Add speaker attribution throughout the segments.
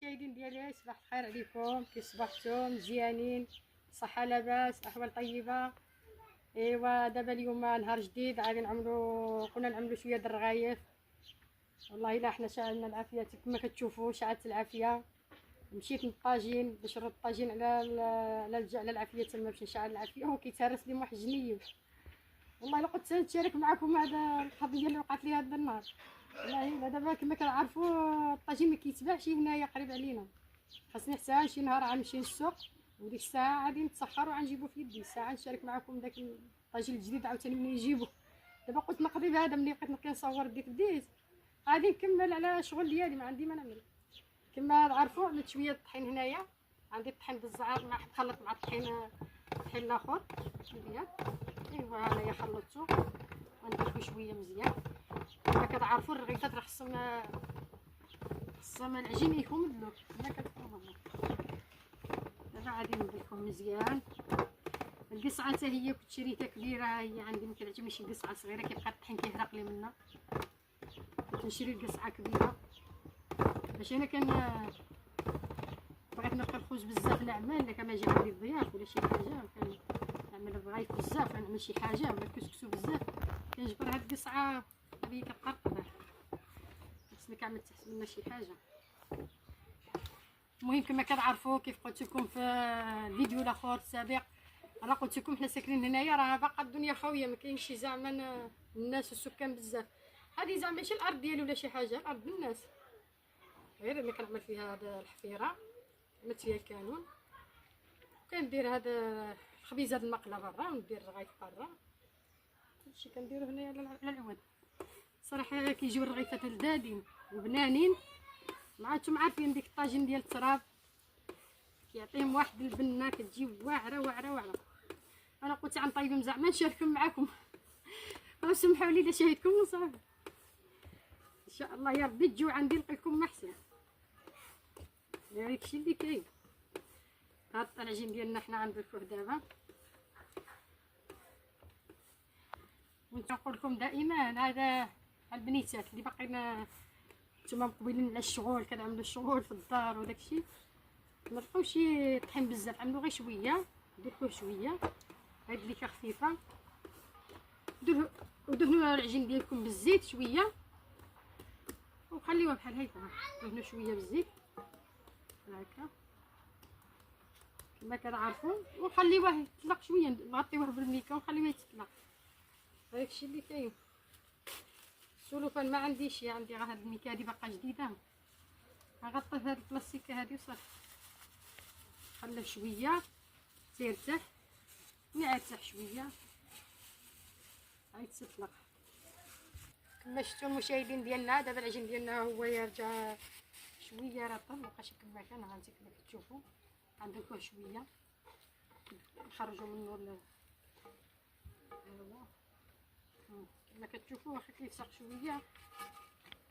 Speaker 1: المشاهدين ديالي صباح الخير عليكم، كي صبحتم مزيانين؟ صحه لاباس، احوال طيبه. ايوا دابا اليوم نهار جديد، غادي قلنا نعملوا شويه د الرغايف. والله الا حنا شعلنا العافيه كما كتشوفوا، شعلت العافيه. مشيت للطاجين باش نرد الطاجين على العافيه تما باش نشعل العافيه، وكيتهرس لي واحد الجنيب. والله الا قلت نشارك معكم هذا القضيه اللي وقعت لي هذا النهار. والله الا دابا كما كنعرفوا الطاجين ما كيتباعش هنايا قريب علينا، خاصني حتى شي نهار غنمشي للسوق، وديك الساعه غادي نتسخر وغنجيبو في يدي الساعه نشارك معكم داك الطاجين الجديد عاوتاني ملي يجيبو. دابا قلت نقضي بهذا، ملي بقيت كنصور بديت غادي نكمل على الشغل ديالي، ما عندي ما نعمل. كما عرفوا عملت شويه الطحين هنايا، عندي الطحين بالزعر مع خلط مع الطحين الاخر ديال. ايوا انايا خلطته غنديرو شويه مزيان. كما كتعرفوا الرغيفات راه خصهم العجين يكون مدلوك كما كتفهموا. دابا غادي نضيفهم مزيان. القصعه حتى هي كنت شريتها كبيره، هي عندي ما كتعجبنيش شي قصعه صغيره كيبقى الطحين كيهرق لي منها، كنشري القصعه كبيره باش انا بغيت نلقى الخبز بزاف نعمل. الا كان جا عندي الضياف ولا شي حاجه كنعمل الرغايف بزاف، نعمل شي حاجه ولا كسكسو بزاف، كنجبر هاد القصعه هذه كتقرقبها، خصني كنعمل تحت منها شي حاجه. المهم كما كتعرفوا كيف قلت لكم في الفيديو الاخر السابق، راه قلت لكم حنا ساكنين هنايا راه باقا الدنيا خاويه، ما كاينش زعما الناس والسكان بزاف. هذه زعما ماشي الارض ديالي ولا شي حاجه، الارض الناس، غير اللي كنعمل فيها هذا الحفيره، عملت فيها الكانون، كندير هذا الخبيز هذا المقله برا، وندير الرغايف برا، هادشي كنديرو هنايا على العواد. صراحه كيجيو الرغيفات لذاذين وبنانين، مع نتوما عارفين ديك الطاجين ديال التراب كيعطيهم واحد البنه كتجي واعره واعره واعره. انا قلت غنطيبهم زعما نشاركهم معكم وسمحوا لي الا شاهدكم وصافي، ان شاء الله يا ربي تجيو عندي نلقيكم احسن. داكشي اللي كاين. هاد الطاجين ديالنا حنا غنضيفوه دابا، ونقول لكم دائما هذا البنيتات اللي باقيين نتوما مقبلين على الشغل، كنعملوا الشغل في الدار وداكشي، ما تبقاوش طحين بزاف، عملوا غير شويه، ديروه شويه هاد اللي خفيفه، ودهنوا العجين ديالكم بالزيت شويه وخليوها بحال هكا، دهنوا شويه بالزيت هكا كما كتعرفوا، وخليوه يطلق شويه، نغطيوه بالميكا ونخليوه يتطلق. هادشي اللي كاين. السلوفان ما عنديش، عندي غير هاد الميكا هادي باقا جديده، غنغطي هاد البلاستيكه هادي وصافي، خليه شويه تيرتاح، ملي عيرتاح شويه غيتسلق. كما شفتوا المشاهدين ديالنا دابا العجين ديالنا هو يرجع شويه رطب، مابقاش كما كان، هانتي كما كتشوفوا غنضيفوه شويه نخرجوا منه كما كتشوفوا واخا كيتسق شويه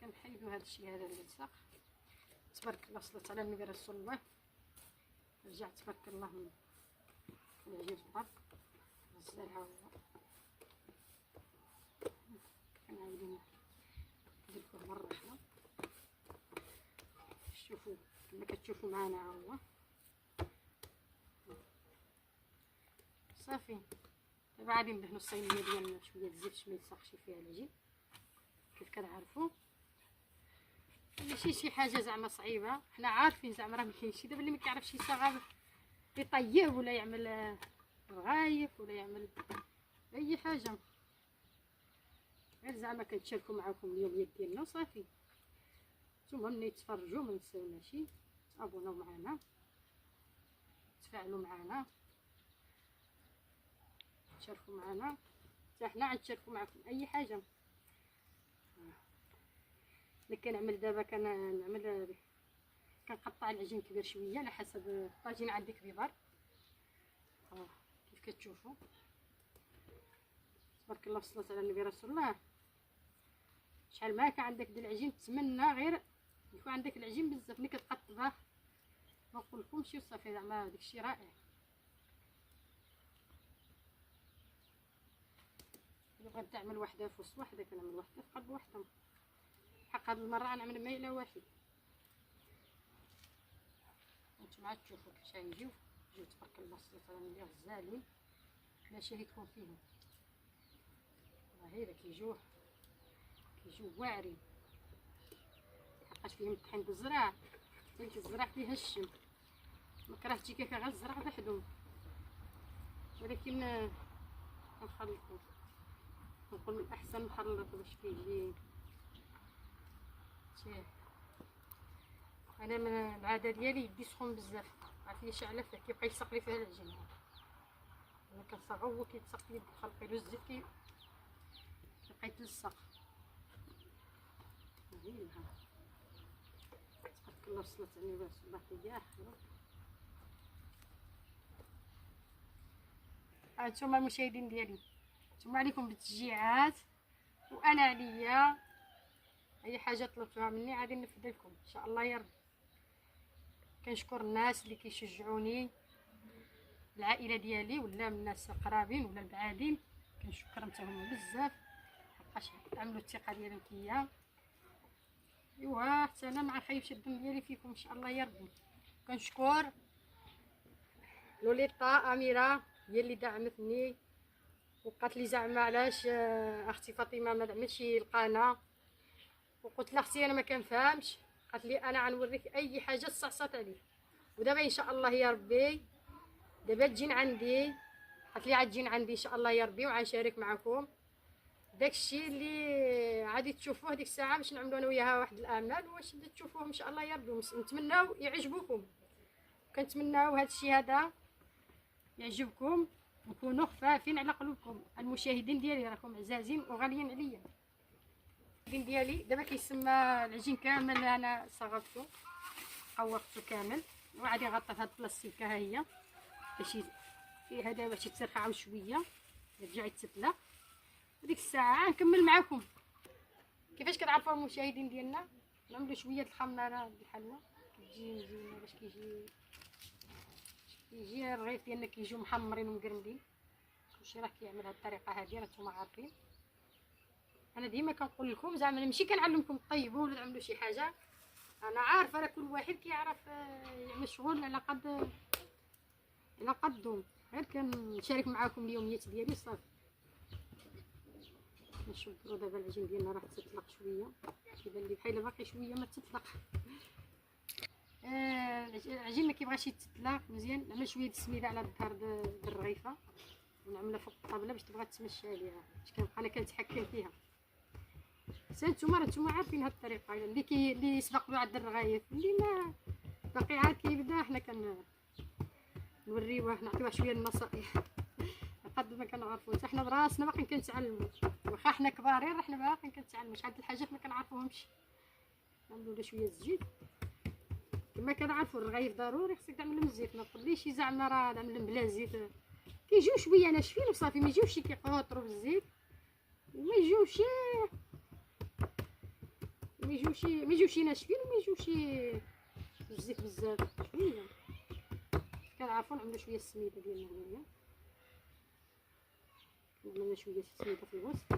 Speaker 1: كنحيدوا هذا الشيء هذا اللي تسق. تبارك الله، صلات على النبي رسول الله، رجع تبارك الله من العجين الطرب غسلها هو. كنعاودو نديروه مره اخرى، شوفوا كما كتشوفوا معنا ها هو صافي. دابا غادي ندهنوا الصينيه ديالنا شويه الزيت باش ما يلصقش فيها العجين. كيف كتعرفوا ماشي شي حاجه زعما صعيبه، حنا عارفين زعما راه مكاينش دابا اللي ما كيعرفش يصاغ يطيب ولا يعمل رغايف ولا يعمل اي حاجه، غير زعما كنتشاركوا معكم اليوميات ديالنا وصافي. نتوما ملي تفرجوا ما تنساوناش تابوناو معنا، تفاعلوا معنا، تشاركوا معنا، حتى حنا غنتشاركوا معكم اي حاجه. اللي كنعمل دابا كنقطع العجين كبير شويه على حسب الطاجين عندي كبير، كيف كتشوفوا تبارك الله، صلاه على النبي رسول الله. شحال ما كان عندك د العجين تمنى غير يكون عندك العجين بزاف، ملي كتقطبه ما نقولكمش وصافي زعما داكشي رائع. الا بغيت تعمل وحده في وسط وحده كنعمل وحده في قلب وحده، حق هاد المره غنعمل ما الا واحد. نتوما تشوفوا كيفاش غيجيو تبارك الله السلطه اللي غزالين لا شارككم فيهم. هاهي كيجيو واعرين لحقاش فيهم الطحين بالزرع، حتى الزرع فيها الشم، ما كرهتي كيف غير الزرع بحدهم، ولكن كنخلطو، نقول من الاحسن نخلطو باش كيجي شيه. انا من العاده ديالي يدي سخون بزاف، عافيه شعله فيه كيبقى يلصق لي فيها العجين، انا كنصغو هو كيتسق لي بخلقي له الزيت كيبقى يتلصق. هاهي لها تبارك الله وصلت عليه باش باقي كاع. هانتوما المشاهدين ديالي، نتوما عليكم بالتشجيعات وانا عليا اي حاجه طلبتوها مني غادي ننفذ لكم ان شاء الله يا رب. كنشكر الناس اللي كيشجعوني، العائله ديالي ولا من الناس القرابين ولا البعادين، كنشكرهم حتى هما بزاف حقاش عملوا الثقه ديالهم فيا. ايوا حتى انا ما خايبش الدم ديالي فيكم ان شاء الله يا ربي. كنشكر لوليطا اميره هي اللي دعمتني وقالت لي زعما علاش اختي فاطمه ما دعمتش القناه، وقلت لها اختي انا ما كنفهمش، قالت لي انا غنوريك اي حاجه تصعصات عليك. ودابا ان شاء الله يا ربي دابا تجين عندي، قالت لي عاد تجين عندي ان شاء الله يا ربي وغنشارك معكم داكشي اللي غادي تشوفوه ديك الساعه باش نعملوا انا وياها واحد الامل واش تشوفوه ان شاء الله يا ربي. نتمناو يعجبوكم، كنتمناو هذا الشيء هذا يعجبكم، نكونوا خفافين على قلوبكم. المشاهدين ديالي راكم عزازين وغاليين عليا. العجين ديالي دابا كيسمى العجين كامل انا صغرته قوقته كامل وغادي نغطي في هاد البلاستيكه، ها هي باش فيها دابا باش يتسرخ شويه يرجع يتسفلى، وديك الساعه نكمل معكم. كيفاش كتعرفوا المشاهدين ديالنا؟ نعملوا شويه الخماره بالحلوه كتجي مزيانه باش كيجي الرغيف ديالنا كيجيو محمرين ومقرملين. كلشي راه كيعمل هاد الطريقه هادي راه عارفين. انا ديما كنقول لكم زعما ماشي كنعلمكم طيبوا ولا تعملوا شي حاجه، انا عارفه راه كل واحد كيعرف يعمل شغل على قدهم، غير كنشارك معاكم اليوميات ديالي صافي. نشوفوا دابا العجين ديالنا راه تطلق شويه، كيبان لي بحال باقي شويه ما تطلق. العجين ما كيبغاش يتطلق مزيان، نعمل شويه السميده على الظهر د الرغيفه ونعملها فوق الطابله باش تبغى تمشى عليها، باش كنبقى انا كنتحكم فيها. نتوما عارفين هاد الطريقه اللي سبق له عند الرغايف اللي ما باقي عاد كيبدا، حنا نوريوه نعطيوه شويه النصائح قد ما كنعرفوا حتى حنا براسنا باقي كنتعلموا، واخا حنا كبارين حنا باقي كنتعلموا شحال د الحاجات ما كنعرفوهمش. نعملوا له شويه الزيت كما كنعرفوا الرغايف ضروري خصك تعمل الزيت، ما تقوليش زعما راه نعمل بلا زيت، كيجيو شويه ناشفين وصافي، ما يجيوش كيقطروا بالزيت وما يجيوش ناشفين وما يجيوش بالزيت بزاف. شويه كنعرفوا نعملوا شويه السميده ديالنا هنايا، عملنا شويه السميده في الوسط.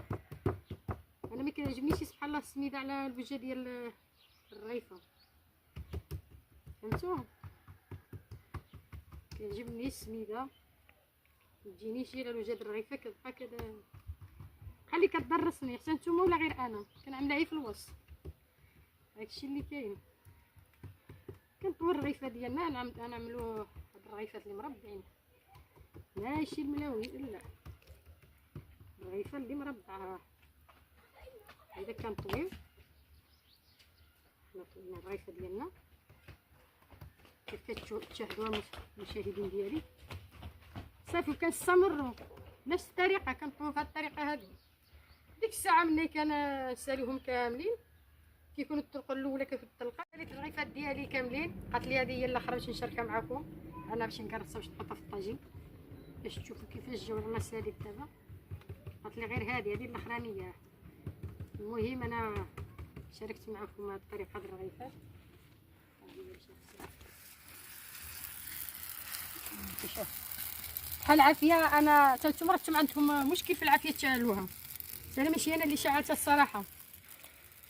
Speaker 1: انا ما كيعجبنيش سبحان الله السميده على الوجه ديال الرغيفه، فهمتوا؟ كيعجبني السميده تجيني شي على الوجه ديال الرغيفه كتبقى كذا بحال اللي كتضرسني، حتى نتوما ولا غير انا كنعملها غير في الوسط. هادشي اللي كاين. كنطوي الرغيفه ديالنا نعملوا هاد الرغيفات اللي مربعين ماشي الملاوين، لا الرغيفه اللي مربعه. اذا كنطويو حنا طوينا الرغيفه ديالنا كيف كتشاهدوها المشاهدين ديالي صافي، وكنستمروا نفس الطريقه كنطويو بهاد الطريقه هذه. ديك الساعه ملي كنساليهم كاملين كيكونوا الطلقه الاولى كتطلق. ساليت الرغيفات ديالي كاملين، قالت لي هذه هي الاخرى باش نشاركها معكم انا باش نكرسها باش نحطها في الطاجين باش تشوفوا كيفاش جاو انا ساليت دابا. قالت لي غير هذه الاخرانيه. المهم انا شاركت معكم هذه الطريقه ديال الرغيفات. بحال العافيه انا حتى نتوما راه عندكم مشكل في العافيه تشعلوها، انا ماشي انا اللي شعلتها الصراحه،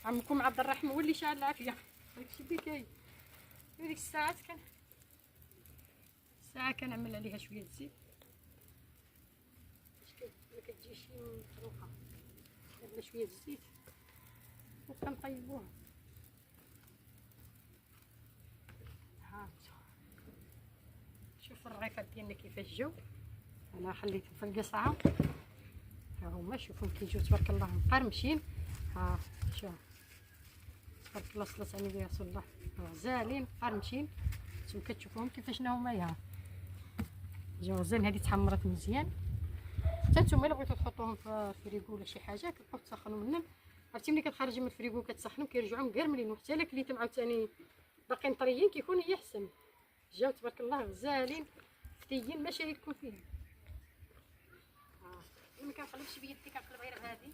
Speaker 1: عمكم عبد الرحيم هو اللي شعل العافيه. داكشي اللي كاين. ديك الساعات ساعه كنعمل عليها شويه الزيت باش ما كتجيش مطروحه. درنا شويه الزيت وكنطيبوها. ها شوف الرغيفات ديالنا كيفاش جاو. انا خليتهم في القصعه، ها هما شوفوا كيجيو تبارك الله مقرمشين. ها شوف تبارك الله صلاه على النبي رسول الله، غزالين مقرمشين. نتوما كتشوفوهم كيفاش هما يا جاو غزالين. هذه تحمرت مزيان. حتى نتوما الا بغيتو تحطوهم في الفريغو ولا شي حاجه كتبقاو تسخنوا منهم. عرفتي ملي كتخرجي من الفريغو كتسخنوا كيرجعوا مقرملين، وحتى الا كليتهم عاوتاني باقيين طريين كيكونوا هي احسن. جاو تبارك الله غزالين فتيين ما شاريتكم فيهم. ما كنقلبش بيدي، كنقلب غير بهادي.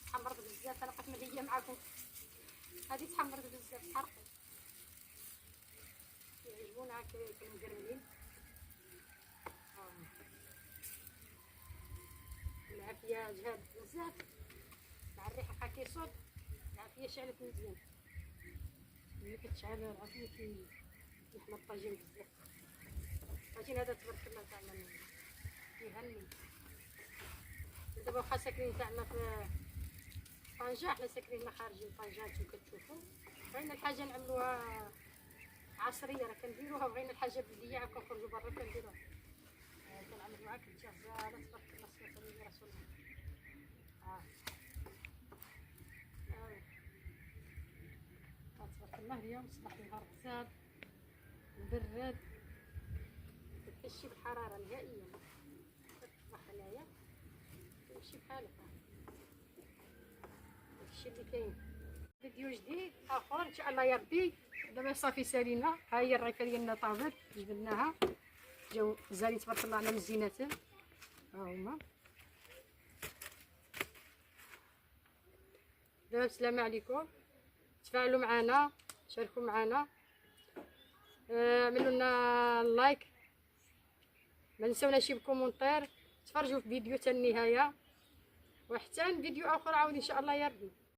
Speaker 1: تحمرت بزاف، انا بقيت مديه معاكم. هذه تحمرت بزاف تحرقت. كيعجبونا هكا يكونوا مقرملين. العافيه جهاد بزاف مع الريحه بقى كيصوت. العافيه شعلت مزيان. ملي كتشعل العافيه كيحمى الطاجين بزاف. الطاجين هذا تبارك الله تاعنا كيهني. دابا واخا ساكنين تاعنا في طنجة، حنا ساكنين هنا خارجين طنجة نتوما كتشوفوا. بغينا الحاجه نعملوها عصريه راه كنديروها، بغينا الحاجه بلديه عاد كنخرجوا برا كنديروها. كنعمل معاك الجزاله تبارك الله صلاه على رسول الله. تبارك الله اليوم صباح النهار غزال مبرد، مكتحسش بالحراره نهائيا. كتصبح هنايا كنمشي بحال هكا. هادشي اللي كاين. فيديو جديد اخر ان شاء الله يا ربي. دابا صافي سالينا، ها هي الرغيفه ديالنا طابت جبدناها جاو زالين تبارك الله على مزيناتهم. ها هما دابا السلام عليكم. تفاعلوا معنا، شاركوا معنا، عملوا لنا لايك، ما نساوناش بكومونتير، تفرجوا في فيديو حتى النهايه، وحتى فيديو اخر عاود ان شاء الله يا ربي.